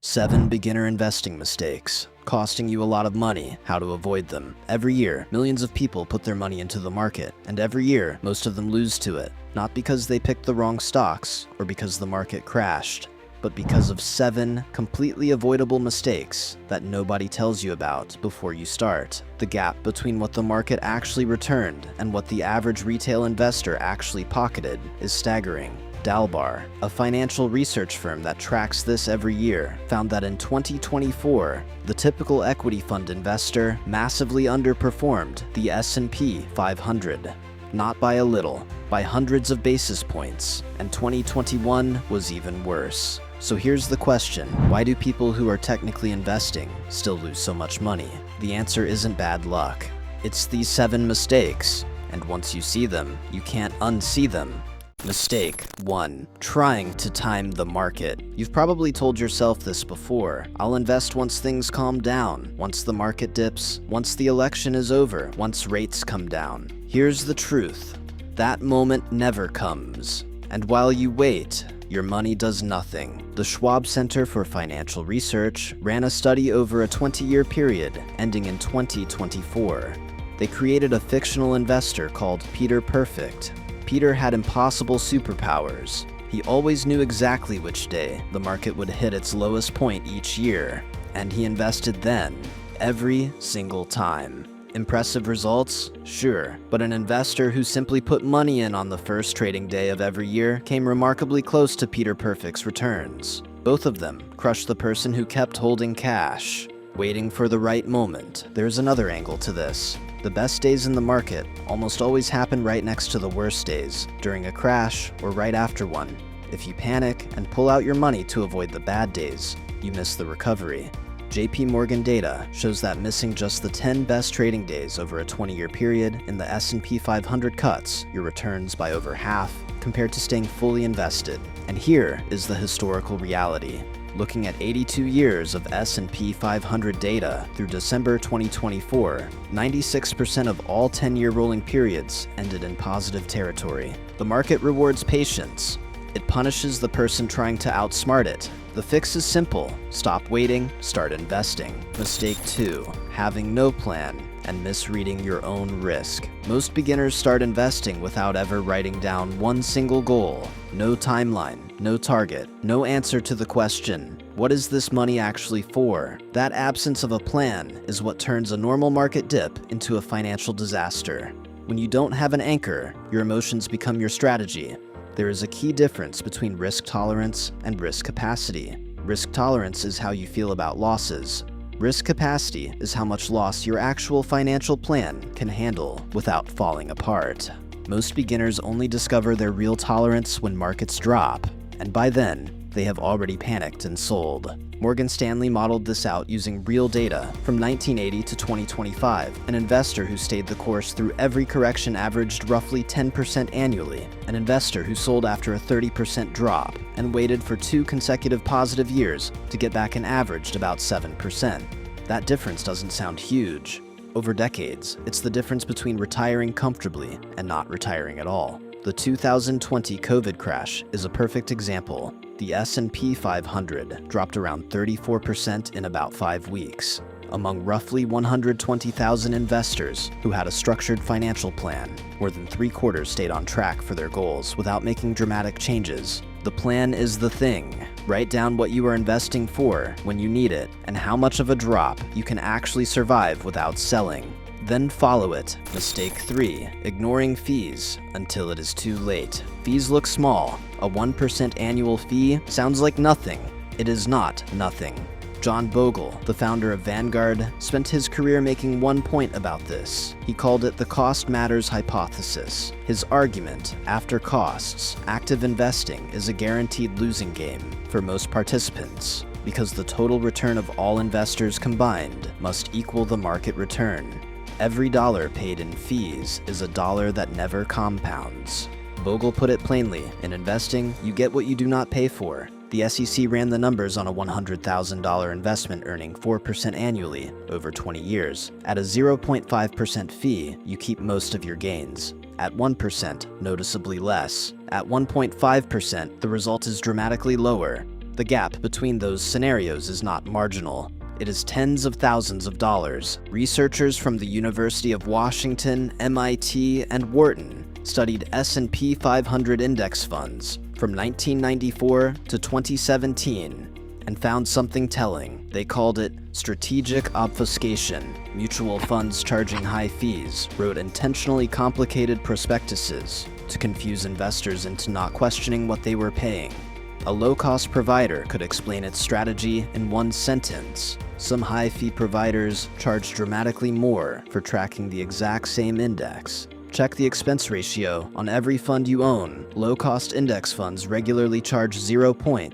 7 beginner investing mistakes, costing you a lot of money, how to avoid them. Every year, millions of people put their money into the market, and every year, most of them lose to it. Not because they picked the wrong stocks, or because the market crashed, but because of 7 completely avoidable mistakes that nobody tells you about before you start. The gap between what the market actually returned and what the average retail investor actually pocketed is staggering. Dalbar, a financial research firm that tracks this every year, found that in 2024, the typical equity fund investor massively underperformed the S&P 500. Not by a little, by hundreds of basis points, and 2021 was even worse. So here's the question: why do people who are technically investing still lose so much money? The answer isn't bad luck. It's these 7 mistakes, and once you see them, you can't unsee them. Mistake 1. Trying to time the market. You've probably told yourself this before. I'll invest once things calm down, once the market dips, once the election is over, once rates come down. Here's the truth. That moment never comes. And while you wait, your money does nothing. The Schwab Center for Financial Research ran a study over a 20-year period ending in 2024. They created a fictional investor called Peter Perfect. Peter had impossible superpowers. He always knew exactly which day the market would hit its lowest point each year, and he invested then, every single time. Impressive results? Sure, but an investor who simply put money in on the first trading day of every year came remarkably close to Peter Perfect's returns. Both of them crushed the person who kept holding cash, waiting for the right moment. There's another angle to this. The best days in the market almost always happen right next to the worst days, during a crash or right after one. If you panic and pull out your money to avoid the bad days, you miss the recovery. JP Morgan data shows that missing just the 10 best trading days over a 20-year period in the S&P 500 cuts your returns by over half compared to staying fully invested. And here is the historical reality. Looking at 82 years of S&P 500 data through December 2024, 96% of all 10-year rolling periods ended in positive territory. The market rewards patience. It punishes the person trying to outsmart it. The fix is simple. Stop waiting, start investing. Mistake 2. Having no plan and misreading your own risk. Most beginners start investing without ever writing down one single goal. No timeline, no target, no answer to the question, what is this money actually for? That absence of a plan is what turns a normal market dip into a financial disaster. When you don't have an anchor, your emotions become your strategy. There is a key difference between risk tolerance and risk capacity. Risk tolerance is how you feel about losses. Risk capacity is how much loss your actual financial plan can handle without falling apart. Most beginners only discover their real tolerance when markets drop, and by then, they have already panicked and sold. Morgan Stanley modeled this out using real data from 1980 to 2025. An investor who stayed the course through every correction averaged roughly 10% annually. An investor who sold after a 30% drop and waited for 2 consecutive positive years to get back and averaged about 7%. That difference doesn't sound huge. Over decades, it's the difference between retiring comfortably and not retiring at all. The 2020 COVID crash is a perfect example. The S&P 500 dropped around 34% in about 5 weeks. Among roughly 120,000 investors who had a structured financial plan, more than 3/4 stayed on track for their goals without making dramatic changes. The plan is the thing. Write down what you are investing for when you need it and how much of a drop you can actually survive without selling. Then follow it. Mistake 3. Ignoring fees until it is too late. Fees look small. A 1% annual fee sounds like nothing. It is not nothing. John Bogle, the founder of Vanguard, spent his career making one point about this. He called it the cost matters hypothesis. His argument, after costs, active investing is a guaranteed losing game for most participants, because the total return of all investors combined must equal the market return. Every dollar paid in fees is a dollar that never compounds. Bogle put it plainly, in investing, you get what you do not pay for. The SEC ran the numbers on a $100,000 investment earning 4% annually over 20 years. At a 0.5% fee, you keep most of your gains. At 1%, noticeably less. At 1.5%, the result is dramatically lower. The gap between those scenarios is not marginal. It is tens of thousands of dollars. Researchers from the University of Washington, MIT, and Wharton studied S&P 500 index funds from 1994 to 2017 and found something telling. They called it strategic obfuscation. Mutual funds charging high fees wrote intentionally complicated prospectuses to confuse investors into not questioning what they were paying. A low-cost provider could explain its strategy in one sentence. Some high-fee providers charge dramatically more for tracking the exact same index. Check the expense ratio on every fund you own. Low-cost index funds regularly charge 0.03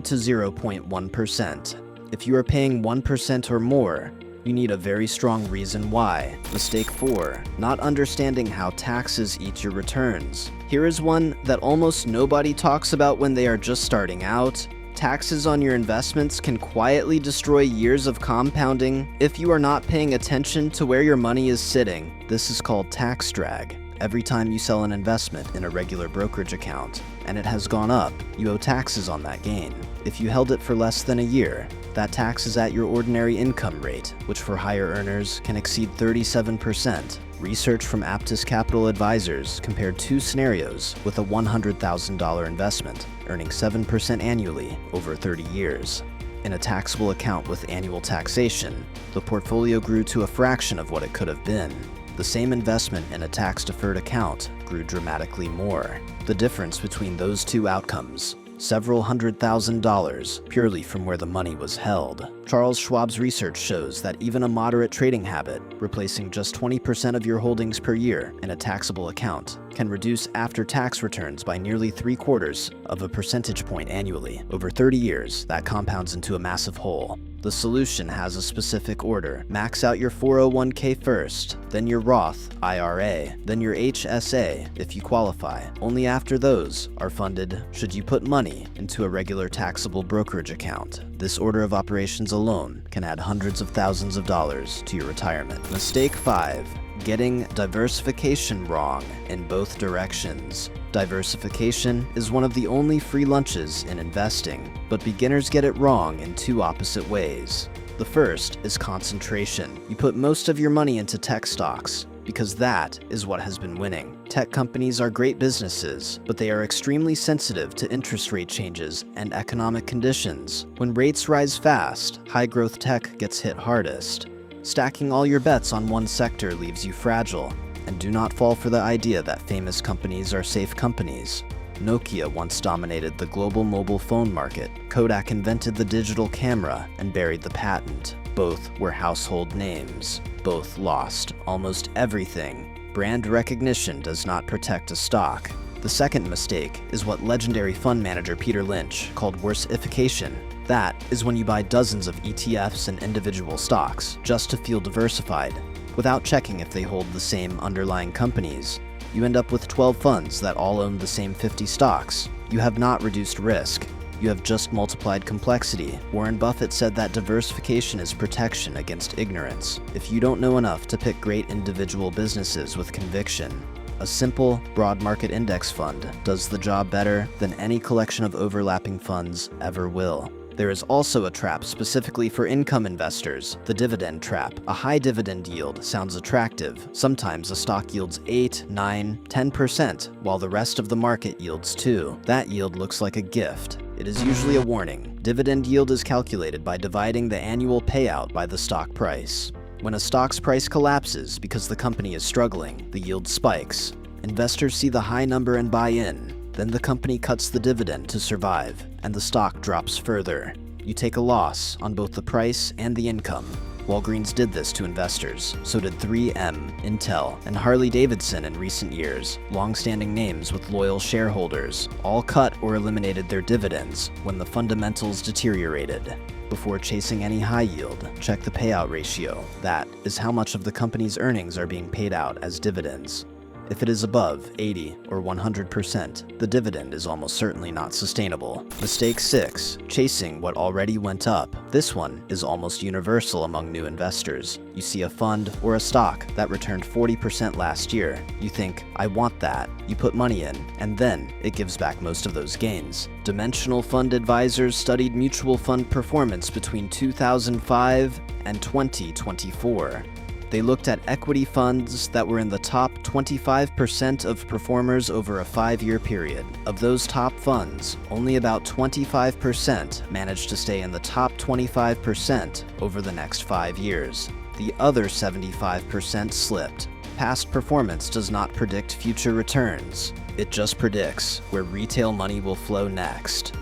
to 0.1%. If you are paying 1% or more, you need a very strong reason why. Mistake 4. Not understanding how taxes eat your returns. Here is one that almost nobody talks about when they are just starting out. Taxes on your investments can quietly destroy years of compounding if you are not paying attention to where your money is sitting. This is called tax drag. Every time you sell an investment in a regular brokerage account, and it has gone up, you owe taxes on that gain. If you held it for less than a year, that tax is at your ordinary income rate, which for higher earners can exceed 37%. Research from Aptus Capital Advisors compared two scenarios with a $100,000 investment, earning 7% annually over 30 years. In a taxable account with annual taxation, the portfolio grew to a fraction of what it could have been. The same investment in a tax-deferred account grew dramatically more. The difference between those two outcomes, several $100,000 purely from where the money was held. Charles Schwab's research shows that even a moderate trading habit, replacing just 20% of your holdings per year in a taxable account, can reduce after-tax returns by nearly 3/4 of a percentage point annually. Over 30 years, that compounds into a massive whole. The solution has a specific order. Max out your 401k first, then your Roth IRA, then your HSA if you qualify. Only after those are funded should you put money into a regular taxable brokerage account. This order of operations alone can add hundreds of thousands of dollars to your retirement. Mistake 5. Getting diversification wrong in both directions. Diversification is one of the only free lunches in investing, but beginners get it wrong in two opposite ways. The first is concentration. You put most of your money into tech stocks because that is what has been winning. Tech companies are great businesses, but they are extremely sensitive to interest rate changes and economic conditions. When rates rise fast, high-growth tech gets hit hardest. Stacking all your bets on one sector leaves you fragile, and do not fall for the idea that famous companies are safe companies. Nokia once dominated the global mobile phone market. Kodak invented the digital camera and buried the patent. Both were household names. Both lost almost everything. Brand recognition does not protect a stock. The second mistake is what legendary fund manager Peter Lynch called worsification. That is when you buy dozens of ETFs and individual stocks just to feel diversified, without checking if they hold the same underlying companies. You end up with 12 funds that all own the same 50 stocks. You have not reduced risk. You have just multiplied complexity. Warren Buffett said that diversification is protection against ignorance. If you don't know enough to pick great individual businesses with conviction, a simple, broad market index fund does the job better than any collection of overlapping funds ever will. There is also a trap specifically for income investors, the dividend trap. A high dividend yield sounds attractive. Sometimes a stock yields 8, 9, 10%, while the rest of the market yields 2. That yield looks like a gift. It is usually a warning. Dividend yield is calculated by dividing the annual payout by the stock price. When a stock's price collapses because the company is struggling, the yield spikes. Investors see the high number and buy in. Then the company cuts the dividend to survive, and the stock drops further. You take a loss on both the price and the income. Walgreens did this to investors. So did 3M, Intel, and Harley-Davidson in recent years. Long-standing names with loyal shareholders all cut or eliminated their dividends when the fundamentals deteriorated. Before chasing any high yield, check the payout ratio. That is how much of the company's earnings are being paid out as dividends. If it is above 80 or 100%, the dividend is almost certainly not sustainable. Mistake 6. Chasing what already went up. This one is almost universal among new investors. You see a fund or a stock that returned 40% last year. You think, I want that. You put money in, and then it gives back most of those gains. Dimensional Fund Advisors studied mutual fund performance between 2005 and 2024. They looked at equity funds that were in the top 25% of performers over a 5-year period. Of those top funds, only about 25% managed to stay in the top 25% over the next 5 years. The other 75% slipped. Past performance does not predict future returns. It just predicts where retail money will flow next.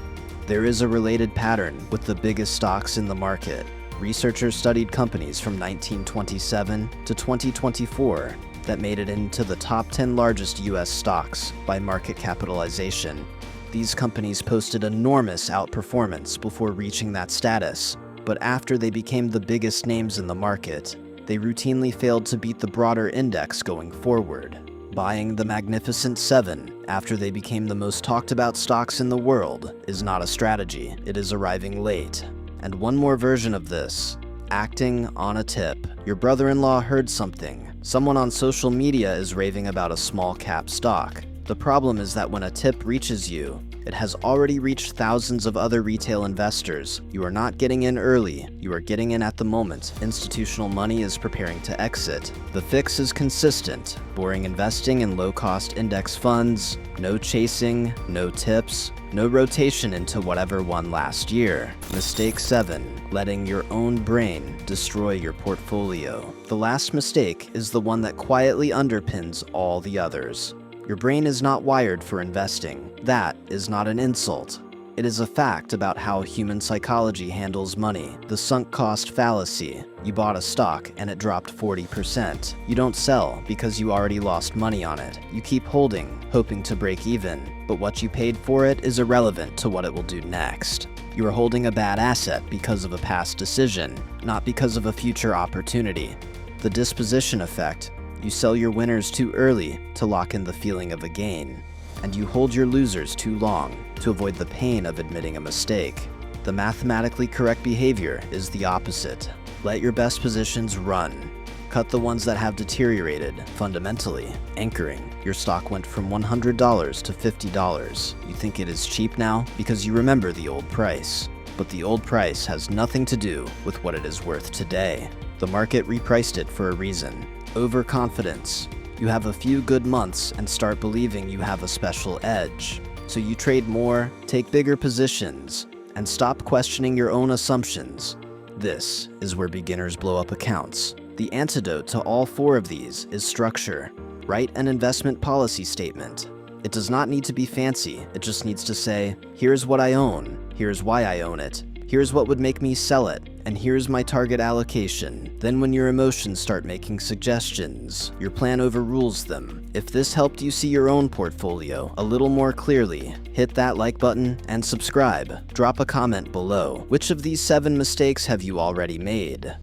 There is a related pattern with the biggest stocks in the market. Researchers studied companies from 1927 to 2024 that made it into the top 10 largest US stocks by market capitalization. These companies posted enormous outperformance before reaching that status, but after they became the biggest names in the market, they routinely failed to beat the broader index going forward. Buying the Magnificent Seven after they became the most talked about stocks in the world is not a strategy, it is arriving late. And one more version of this, acting on a tip. Your brother-in-law heard something. Someone on social media is raving about a small cap stock. The problem is that when a tip reaches you, it has already reached thousands of other retail investors. You are not getting in early, you are getting in at the moment institutional money is preparing to exit. The fix is consistent: boring investing in low-cost index funds, no chasing, no tips, no rotation into whatever won last year. Mistake 7. Letting your own brain destroy your portfolio. The last mistake is the one that quietly underpins all the others. Your brain is not wired for investing. That is not an insult. It is a fact about how human psychology handles money. The sunk cost fallacy. You bought a stock and it dropped 40%. You don't sell because you already lost money on it. You keep holding, hoping to break even, but what you paid for it is irrelevant to what it will do next. You are holding a bad asset because of a past decision, not because of a future opportunity. The disposition effect. You sell your winners too early to lock in the feeling of a gain, and you hold your losers too long to avoid the pain of admitting a mistake. The mathematically correct behavior is the opposite. Let your best positions run. Cut the ones that have deteriorated fundamentally. Anchoring. Your stock went from $100 to $50. You think it is cheap now because you remember the old price. But the old price has nothing to do with what it is worth today. The market repriced it for a reason. Overconfidence. You have a few good months and start believing you have a special edge. So you trade more, take bigger positions, and stop questioning your own assumptions. This is where beginners blow up accounts. The antidote to all 4 of these is structure. Write an investment policy statement. It does not need to be fancy, it just needs to say, here's what I own, here's why I own it, here's what would make me sell it, and here's my target allocation. Then when your emotions start making suggestions, your plan overrules them. If this helped you see your own portfolio a little more clearly, hit that like button and subscribe. Drop a comment below. Which of these 7 mistakes have you already made?